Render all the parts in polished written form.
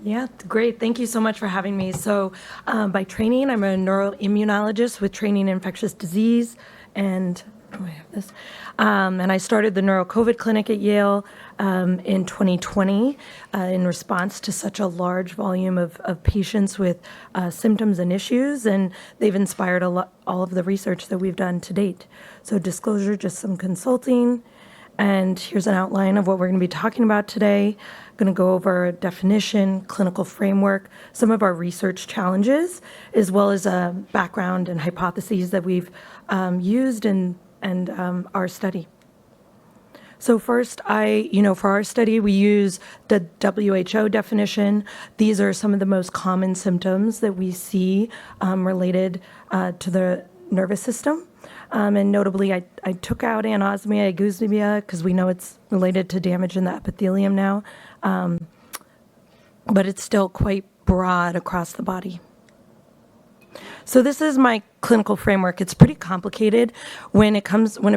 Yeah, great. Thank you so much for having me. So, by training, I'm a neuroimmunologist with training in infectious disease, and I have this. And I started the Neuro-COVID clinic at Yale in 2020 in response to such a large volume of patients with symptoms and issues, and they've inspired all of the research that we've done to date. So, disclosure, just some consulting. And here's an outline of what we're going to be talking about today. I'm going to go over a definition, clinical framework, some of our research challenges, as well as a background and hypotheses that we've used in our study. So first, for our study, we use the WHO definition. These are some of the most common symptoms that we see related to the nervous system. And notably, I took out anosmia, agusmia, because we know it's related to damage in the epithelium now, but it's still quite broad across the body. So this is my clinical framework. It's pretty complicated. When a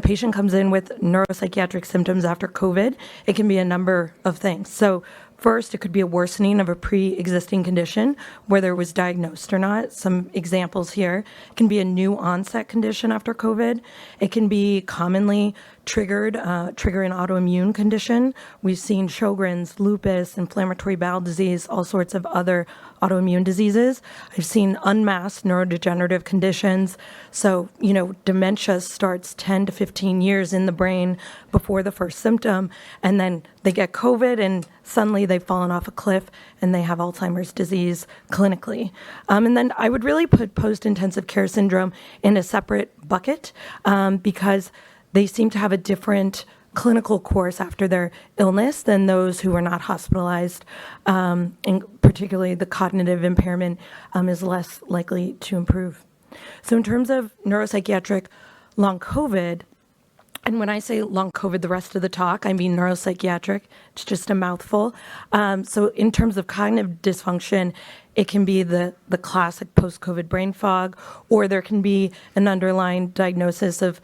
patient comes in with neuropsychiatric symptoms after COVID, it can be a number of things. So first, it could be a worsening of a pre-existing condition, whether it was diagnosed or not. Some examples here. It can be a new onset condition after COVID. It can be commonly trigger an autoimmune condition. We've seen Sjogren's, lupus, inflammatory bowel disease, all sorts of other autoimmune diseases. I've seen unmasked neurodegenerative conditions. So, dementia starts 10 to 15 years in the brain before the first symptom, and then they get COVID and suddenly they've fallen off a cliff and they have Alzheimer's disease clinically. And then I would really put post-intensive care syndrome in a separate bucket because they seem to have a different clinical course after their illness than those who are not hospitalized, and particularly the cognitive impairment is less likely to improve. So in terms of neuropsychiatric long COVID, and when I say long COVID, the rest of the talk, I mean neuropsychiatric. It's just a mouthful. So in terms of cognitive dysfunction, it can be the classic post-COVID brain fog, or there can be an underlying diagnosis of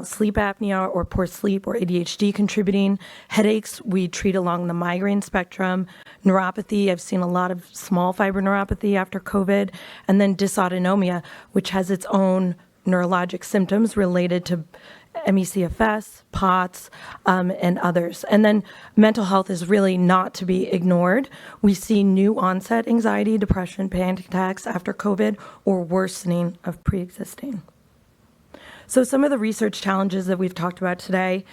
sleep apnea or poor sleep or ADHD contributing. Headaches, we treat along the migraine spectrum. Neuropathy, I've seen a lot of small fiber neuropathy after COVID. And then dysautonomia, which has its own neurologic symptoms related to ME/CFS, POTS, and others. And then mental health is really not to be ignored. We see new onset anxiety, depression, panic attacks after COVID, or worsening of pre-existing. So some of the research challenges that we've talked about today,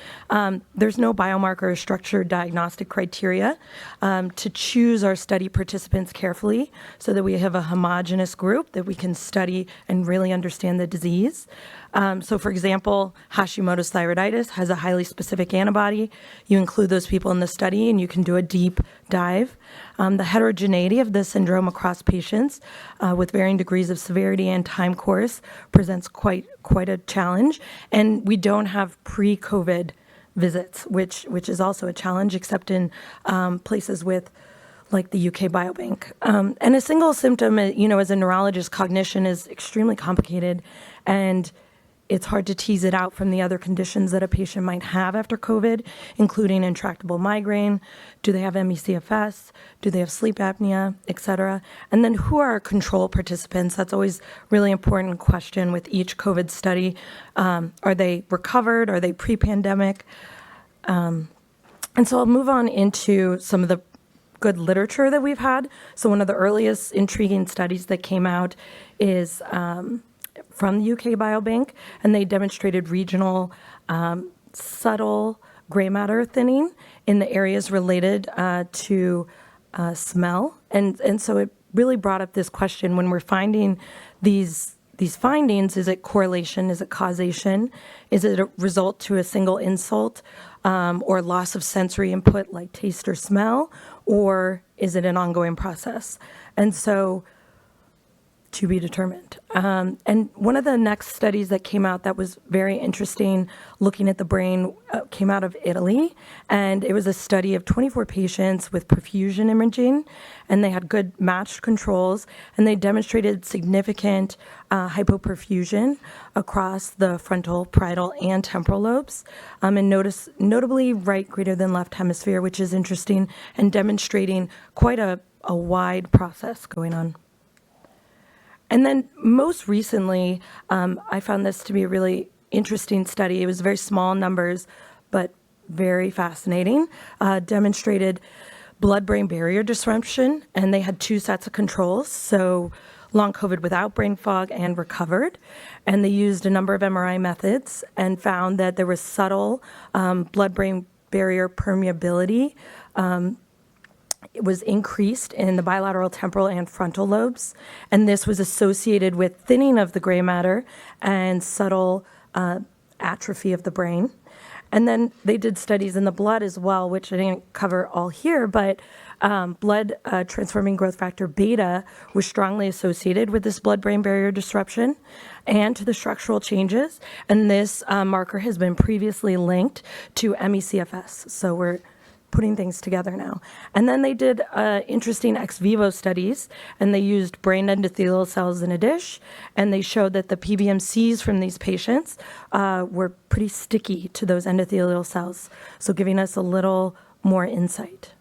there's no biomarker or structured diagnostic criteria to choose our study participants carefully so that we have a homogeneous group that we can study and really understand the disease. So for example, Hashimoto's thyroiditis has a highly specific antibody. You include those people in the study and you can do a deep dive. The heterogeneity of the syndrome across patients with varying degrees of severity and time course presents quite a challenge. And we don't have pre-COVID visits, which is also a challenge, except in places with like the UK Biobank. And a single symptom, as a neurologist, cognition is extremely complicated, and it's hard to tease it out from the other conditions that a patient might have after COVID, including intractable migraine. Do they have ME/CFS? Do they have sleep apnea, et cetera? And then who are our control participants? That's always really important question with each COVID study. Are they recovered? Are they pre-pandemic? And so I'll move on into some of the good literature that we've had. So one of the earliest intriguing studies that came out is from the UK Biobank, and they demonstrated regional subtle gray matter thinning in the areas related to smell. And so it really brought up this question when we're finding these findings: is it correlation? Is it causation? Is it a result to a single insult or loss of sensory input like taste or smell? Or is it an ongoing process? And so To be determined. And one of the next studies that came out that was very interesting, looking at the brain, came out of Italy. And it was a study of 24 patients with perfusion imaging, and they had good matched controls, and they demonstrated significant hypoperfusion across the frontal, parietal, and temporal lobes, and notably right greater than left hemisphere, which is interesting, and demonstrating quite a wide process going on. And then most recently, I found this to be a really interesting study. It was very small numbers, but very fascinating. Demonstrated blood-brain barrier disruption, and they had 2 sets of controls, so long COVID without brain fog and recovered. And they used a number of MRI methods and found that there was subtle blood-brain barrier permeability. It was increased in the bilateral temporal and frontal lobes, and this was associated with thinning of the gray matter and subtle atrophy of the brain. And then they did studies in the blood as well, which I didn't cover all here, but blood transforming growth factor beta was strongly associated with this blood-brain barrier disruption and to the structural changes. And this marker has been previously linked to ME/CFS. So we're putting things together now. And then they did interesting ex vivo studies, and they used brain endothelial cells in a dish, and they showed that the PBMCs from these patients were pretty sticky to those endothelial cells, so giving us a little more insight.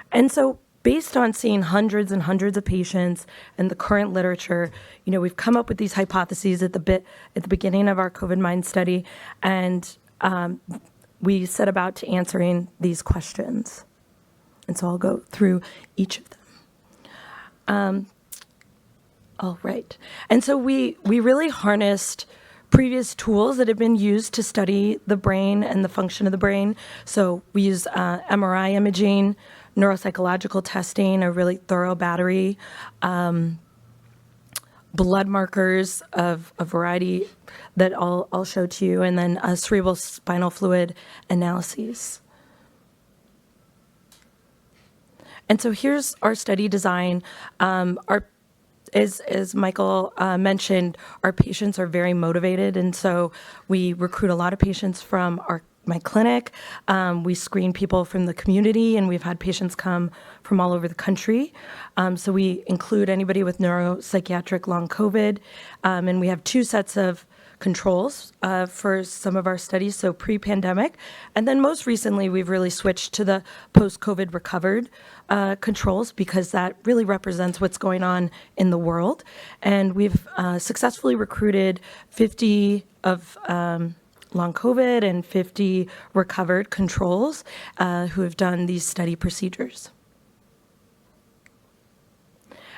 And so based on seeing hundreds and hundreds of patients and the current literature, we've come up with these hypotheses at the beginning of our COVID Mind study, and we set about to answering these questions. And so I'll go through each of them. All right. And so we really harnessed previous tools that have been used to study the brain and the function of the brain. So we use MRI imaging, neuropsychological testing, a really thorough battery, blood markers of a variety that I'll show to you, and then cerebral spinal fluid analyses. And so here's our study design. As Michael mentioned, our patients are very motivated, and so we recruit a lot of patients from my clinic. We screen people from the community, and we've had patients come from all over the country. So we include anybody with neuropsychiatric long COVID, and we have 2 sets of controls for some of our studies, so pre-pandemic. And then most recently, we've really switched to the post-COVID recovered controls, because that really represents what's going on in the world. And we've successfully recruited 50 of long COVID and 50 recovered controls who have done these study procedures.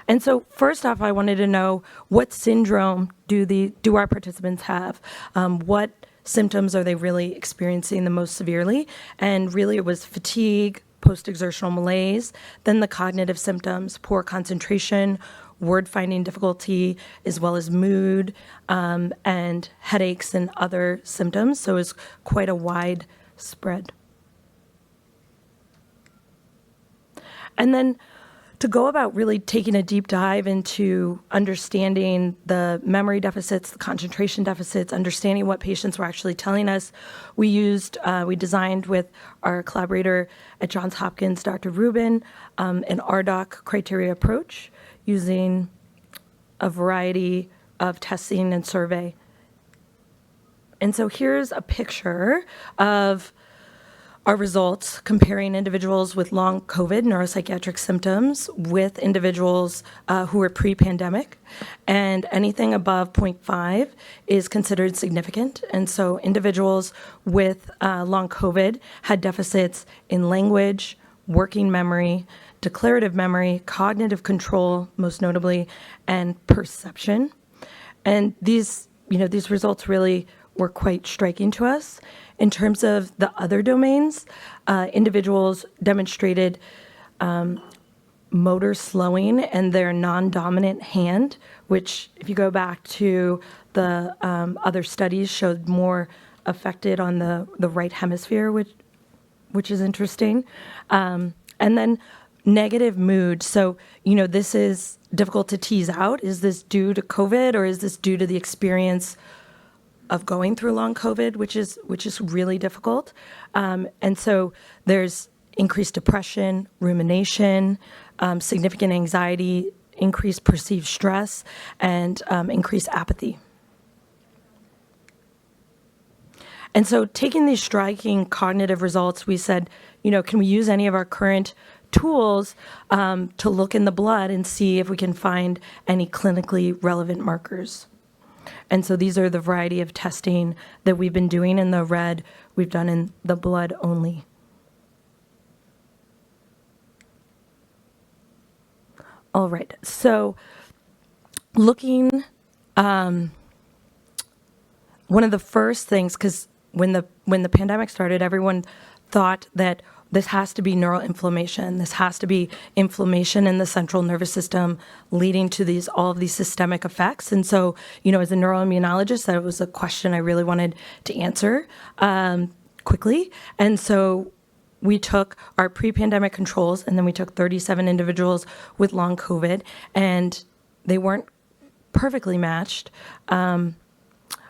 And so first off, I wanted to know, what syndrome do our participants have? What symptoms are they really experiencing the most severely? And really it was fatigue, post-exertional malaise, then the cognitive symptoms, poor concentration, word finding difficulty, as well as mood, and headaches and other symptoms. So it's quite a wide spread. And then to go about really taking a deep dive into understanding the memory deficits, the concentration deficits, understanding what patients were actually telling us, we designed with our collaborator at Johns Hopkins, Dr. Rubin, an RDoC criteria approach using a variety of testing and survey. And so here's a picture of our results comparing individuals with long COVID neuropsychiatric symptoms with individuals who were pre-pandemic, and anything above 0.5 is considered significant. And so individuals with long COVID had deficits in language, working memory, declarative memory, cognitive control, most notably, and perception. And these results really were quite striking to us. In terms of the other domains, individuals demonstrated motor slowing in their non-dominant hand, which, if you go back to the other studies, showed more affected on the right hemisphere, which is interesting. And then negative mood. So, this is difficult to tease out. Is this due to COVID, or is this due to the experience of going through long COVID, which is really difficult? And so there's increased depression, rumination, significant anxiety, increased perceived stress, and increased apathy. And so taking these striking cognitive results, we said, can we use any of our current tools to look in the blood and see if we can find any clinically relevant markers? And so these are the variety of testing that we've been doing. In the red, we've done in the blood only. All right, so looking, one of the first things, because when the pandemic started, everyone thought that this has to be neural inflammation. This has to be inflammation in the central nervous system leading to all of these systemic effects. And so, as a neuroimmunologist, that was a question I really wanted to answer quickly. And so we took our pre-pandemic controls, and then we took 37 individuals with long COVID, and they weren't perfectly matched.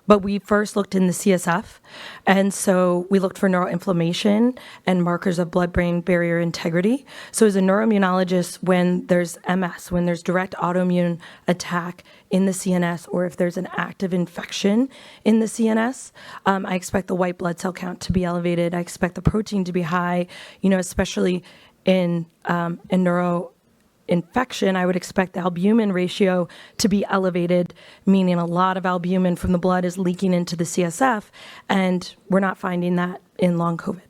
But we first looked in the CSF, and so we looked for neuroinflammation and markers of blood-brain barrier integrity. So as a neuroimmunologist, when there's MS, when there's direct autoimmune attack in the CNS, or if there's an active infection in the CNS, I expect the white blood cell count to be elevated. I expect the protein to be high, especially in neuro infection. I would expect the albumin ratio to be elevated, meaning a lot of albumin from the blood is leaking into the CSF, and we're not finding that in long COVID.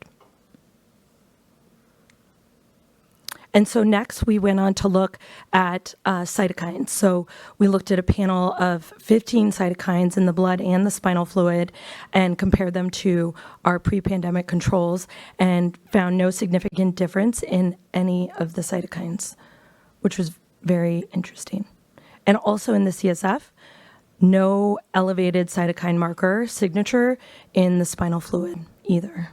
And so next we went on to look at cytokines. So we looked at a panel of 15 cytokines in the blood and the spinal fluid and compared them to our pre-pandemic controls and found no significant difference in any of the cytokines, which was very interesting. And also in the CSF, no elevated cytokine marker signature in the spinal fluid either.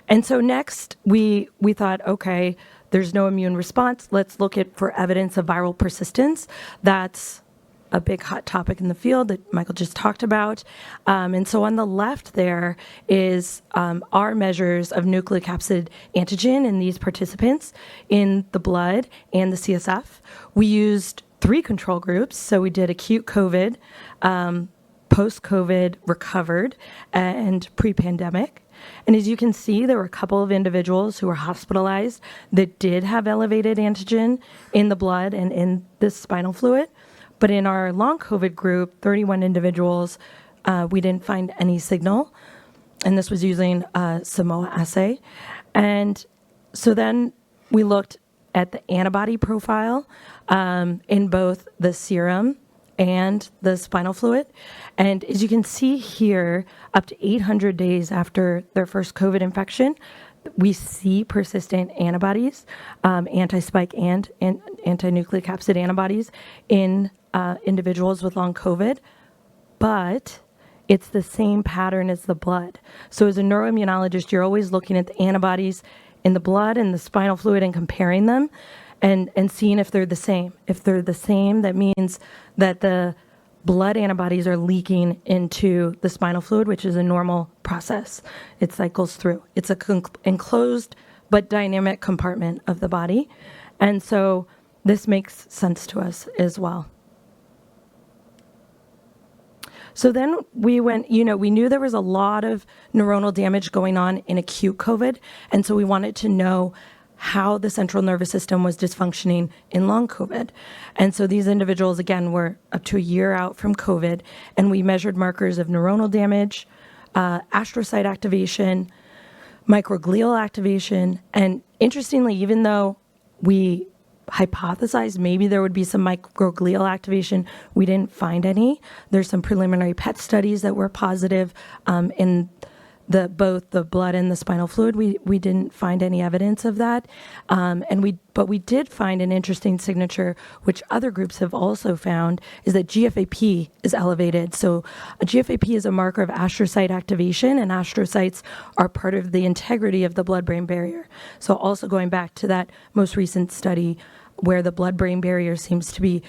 And so next, we thought, okay, there's no immune response. Let's look for evidence of viral persistence. That's a big hot topic in the field that Michael just talked about. And so on the left there is our measures of nucleocapsid antigen in these participants in the blood and the CSF. We used 3 control groups. So we did acute COVID, post-COVID recovered, and pre-pandemic. And as you can see, there were a couple of individuals who were hospitalized that did have elevated antigen in the blood and in the spinal fluid. But in our long COVID group, 31 individuals, we didn't find any signal. And this was using a Simoa assay. And so then we looked at the antibody profile in both the serum and the spinal fluid. And as you can see here, up to 800 days after their first COVID infection, we see persistent antibodies, anti-spike and anti-nucleocapsid antibodies in individuals with long COVID, but it's the same pattern as the blood. So as a neuroimmunologist, you're always looking at the antibodies in the blood and the spinal fluid and comparing them and seeing if they're the same. If they're the same, that means that the blood antibodies are leaking into the spinal fluid, which is a normal process. It cycles through. It's a enclosed but dynamic compartment of the body. And so this makes sense to us as well. So then we went, we knew there was a lot of neuronal damage going on in acute COVID. And so we wanted to know how the central nervous system was dysfunctioning in long COVID. And so these individuals, again, were up to a year out from COVID, and we measured markers of neuronal damage, astrocyte activation, microglial activation. And interestingly, even though we hypothesized maybe there would be some microglial activation, we didn't find any. There's some preliminary PET studies that were positive in both the blood and the spinal fluid. We didn't find any evidence of that, but we did find an interesting signature, which other groups have also found, is that GFAP is elevated. So a GFAP is a marker of astrocyte activation, and astrocytes are part of the integrity of the blood-brain barrier. So also going back to that most recent study where the blood-brain barrier seems to be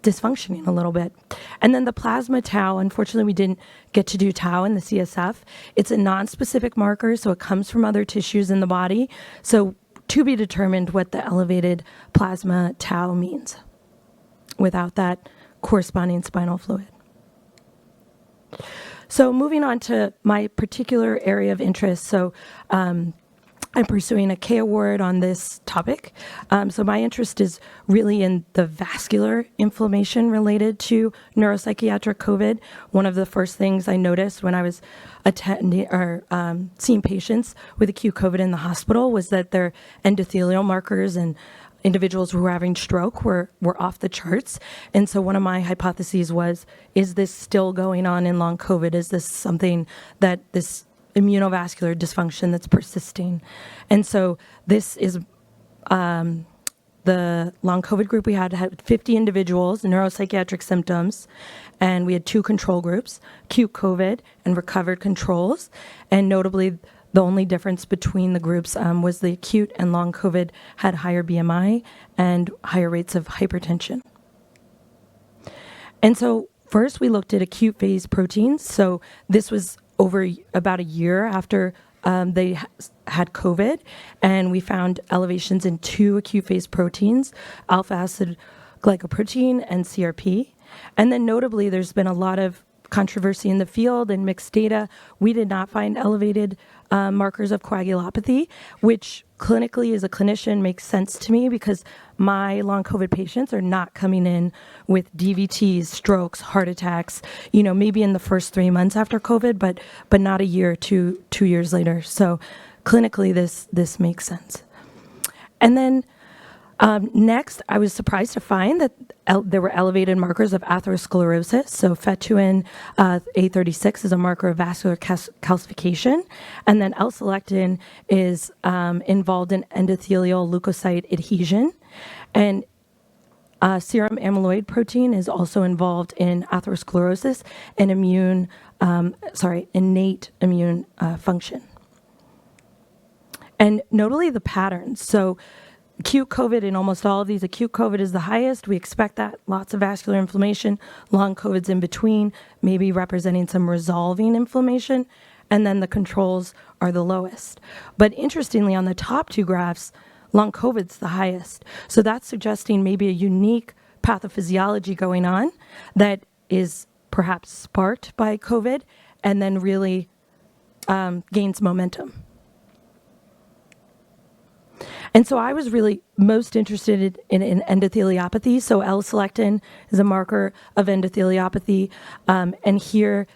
dysfunctioning a little bit. And then the plasma tau, unfortunately, we didn't get to do tau in the CSF. It's a non-specific marker, so it comes from other tissues in the body. So to be determined what the elevated plasma tau means without that corresponding spinal fluid. So moving on to my particular area of interest. So I'm pursuing a K award on this topic. So my interest is really in the vascular inflammation related to neuropsychiatric COVID. One of the first things I noticed when I was attending or seeing patients with acute COVID in the hospital was that their endothelial markers and individuals who were having stroke were off the charts. And so one of my hypotheses was, is this still going on in long COVID? Is this something that this immunovascular dysfunction that's persisting? And so this is the long COVID group. We had 50 individuals, neuropsychiatric symptoms, and we had 2 control groups, acute COVID and recovered controls. And notably, the only difference between the groups was the acute and long COVID had higher BMI and higher rates of hypertension. And so first we looked at acute phase proteins. So this was over about a year after they had COVID, and we found elevations in 2 acute phase proteins, alpha acid glycoprotein and CRP. And then notably, there's been a lot of controversy in the field and mixed data. We did not find elevated markers of coagulopathy, which clinically as a clinician makes sense to me because my long COVID patients are not coming in with DVTs, strokes, heart attacks, maybe in the first 3 months after COVID, but not a year, 2 years later. So clinically this makes sense. And then next, I was surprised to find that there were elevated markers of atherosclerosis. So FET2N A36 is a marker of vascular calcification. And then L-selectin is involved in endothelial leukocyte adhesion. And serum amyloid protein is also involved in atherosclerosis and innate immune function. And notably the patterns. So acute COVID, in almost all of these, acute COVID is the highest. We expect that. Lots of vascular inflammation. Long COVID's in between, maybe representing some resolving inflammation. And then the controls are the lowest. But interestingly, on the top 2 graphs, long COVID's the highest. So that's suggesting maybe a unique pathophysiology going on that is perhaps sparked by COVID and then really gains momentum. And so I was really most interested in endotheliopathy. So L-selectin is a marker of endotheliopathy. And here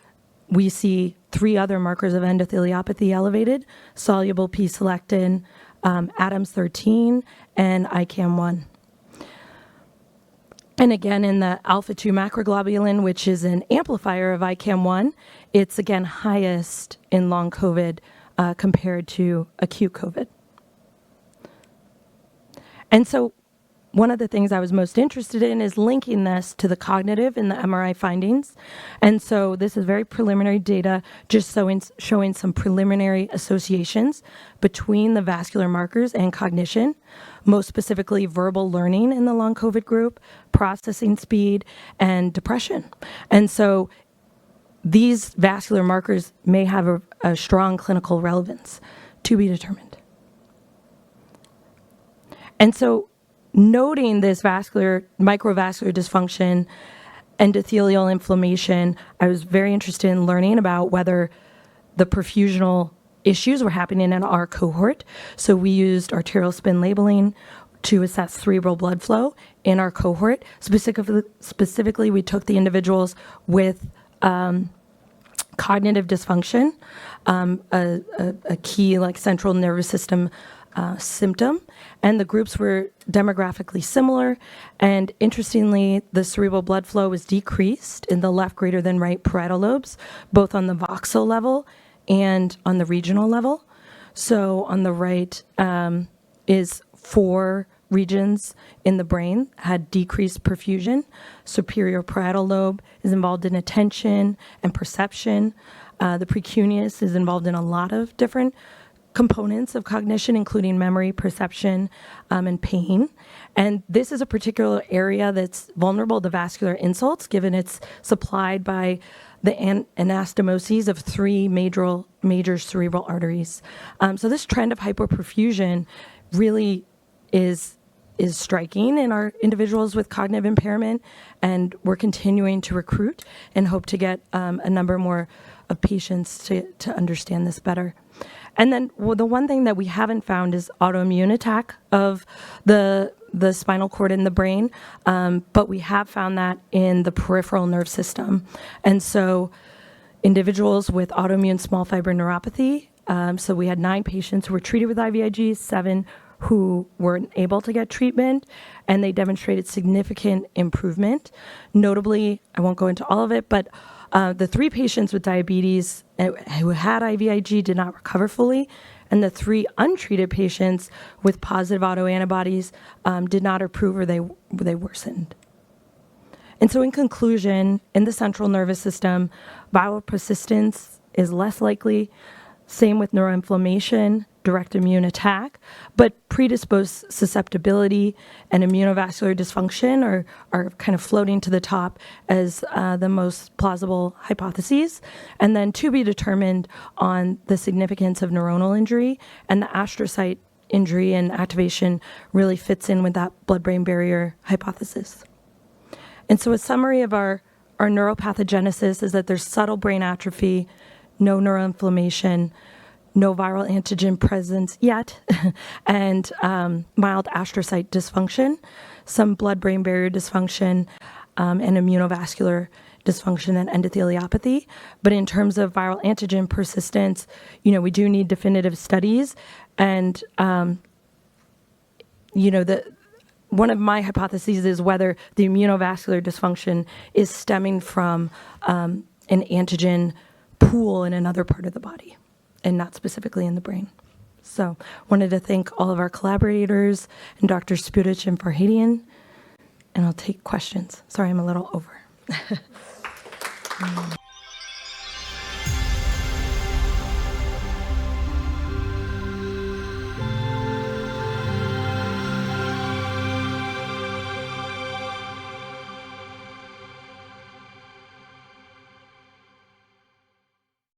we see 3 other markers of endotheliopathy elevated: soluble P-selectin, ADAMS13, and ICAM1. And again, in the alpha-2 macroglobulin, which is an amplifier of ICAM1, it's again highest in long COVID compared to acute COVID. And so one of the things I was most interested in is linking this to the cognitive in the MRI findings. And so this is very preliminary data, just showing some preliminary associations between the vascular markers and cognition, most specifically verbal learning in the long COVID group, processing speed, and depression. And so these vascular markers may have a strong clinical relevance to be determined. And so noting this microvascular dysfunction, endothelial inflammation, I was very interested in learning about whether the perfusional issues were happening in our cohort. So we used arterial spin labeling to assess cerebral blood flow in our cohort. Specifically, we took the individuals with cognitive dysfunction, a key central nervous system symptom, and the groups were demographically similar. And interestingly, the cerebral blood flow was decreased in the left greater than right parietal lobes, both on the voxel level and on the regional level. So on the right is 4 regions in the brain had decreased perfusion. Superior parietal lobe is involved in attention and perception. The precuneus is involved in a lot of different components of cognition, including memory, perception, and pain. And this is a particular area that's vulnerable to vascular insults, given it's supplied by the anastomoses of 3 major cerebral arteries. So this trend of hypoperfusion really is striking in our individuals with cognitive impairment, and we're continuing to recruit and hope to get a number more of patients to understand this better. And then the one thing that we haven't found is autoimmune attack of the spinal cord in the brain, but we have found that in the peripheral nerve system. And so individuals with autoimmune small fiber neuropathy, so we had 9 patients who were treated with IVIG, 7 who weren't able to get treatment, and they demonstrated significant improvement. Notably, I won't go into all of it, but the 3 patients with diabetes who had IVIG did not recover fully, and the 3 untreated patients with positive autoantibodies did not improve, or they worsened. And so in conclusion, in the central nervous system, viral persistence is less likely, same with neuroinflammation, direct immune attack, but predisposed susceptibility and immunovascular dysfunction are kind of floating to the top as the most plausible hypotheses. And then to be determined on the significance of neuronal injury, and the astrocyte injury and activation really fits in with that blood-brain barrier hypothesis. And so a summary of our neuropathogenesis is that there's subtle brain atrophy, no neuroinflammation, no viral antigen presence yet, and mild astrocyte dysfunction, some blood-brain barrier dysfunction, and immunovascular dysfunction and endotheliopathy. But in terms of viral antigen persistence, we do need definitive studies. And, one of my hypotheses is whether the immunovascular dysfunction is stemming from an antigen pool in another part of the body, and not specifically in the brain. So wanted to thank all of our collaborators and Dr. Spudich and Farhadian, and I'll take questions. Sorry, I'm a little over.